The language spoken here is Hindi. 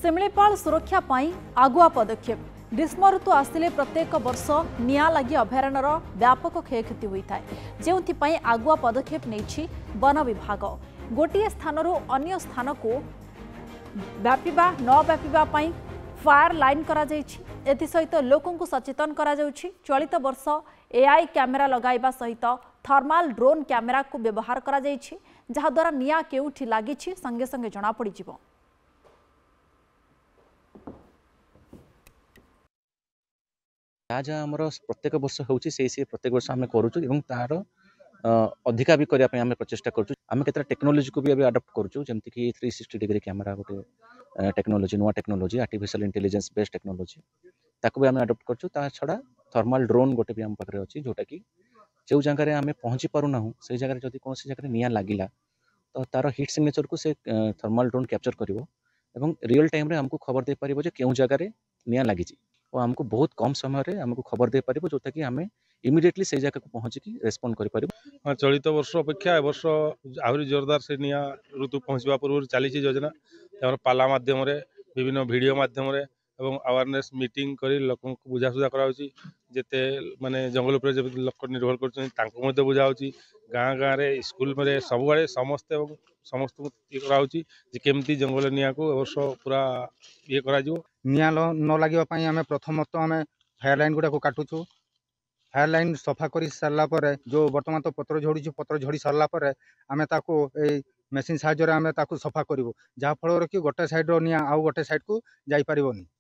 शिमिलीपाल सुरक्षा पाई आगुआ पदक्षेप ग्रीष्म ऋतु आसिले प्रत्येक वर्ष निया लगी अभयारण्यर व्यापक क्षयक्षति होता है जो आगुआ पदक्षेप नहीं वन विभाग गोटे स्थान अन्य स्थान को व्यापीबा न व्यापीबा फायर लाइन करा सहित लोक सचेतन करा चलित वर्ष एआई कैमेरा लगाइबा सहित थर्माल ड्रोन कैमेरा को व्यवहार करा जहाद्वारा निया केउठी लागी संगे संगे जना पड़ी जीवो। जहाँ आम प्रत्येक वर्ष होची प्रत्येक वर्ष आम करूँ तार अधिका भी करने आम प्रचेषा करें केत टेक्नोलोजी को भी अडप्ट करूँ जमती कि 360 डिग्री कैमेरा गोटे टेक्नोलोजी नुआ technology artificial intelligence based technology ताकू भी आम अडप्ट करूँ छड़ा थर्माल ड्रोन गोटे भी आम पाखे अच्छी जोटा कि जो जगह आम पहुँची पारूना से जगह जब कौन जगह निया लगिला तो तार हिट सिग्नेचर को से थर्माल ड्रोन कैप्चर कर रियल टाइम रे हमको खबर दे पारिबो जे केउ जगह निया लगी और हमको बहुत कम समय रे हमको खबर दे पारिबो जोटा कि आम इमिडिएटली से जगह को पहुँचिकी रेस्पॉन्ड कर पारिबो। हाँ, चलित वर्ष अपेक्षा ए वर्ष आहरी जोरदार से निया ऋतु पहुँचवा पूर्व चली योजना पाला माध्यम विभिन्न वीडियो माध्यम एवं अवेयरनेस मीटिंग करी लोक बुझासुझा कराउची जेते माने जंगल पर जब लोक निर्भर कर बुझा गाँ गाँव में स्कूल में सबुआड़े समस्ते समस्त ये कराउची जे केमती जंगल निया को ए वर्ष पूरा ये करा जिवो। निया न लगे आम प्रथमतः आम फायर लाइन गुड़ा को काटुचु फायर लाइन सफा कर सारा पर जो बर्तमान तो पत्र झड़ी पत्र झड़ी सारा पर आम ताको मेसीन साहाय्य आम ताको सफा करूँ जहाँफल कि गोटे साइड निया आउ गोटे साइड को जाई परिबोनी।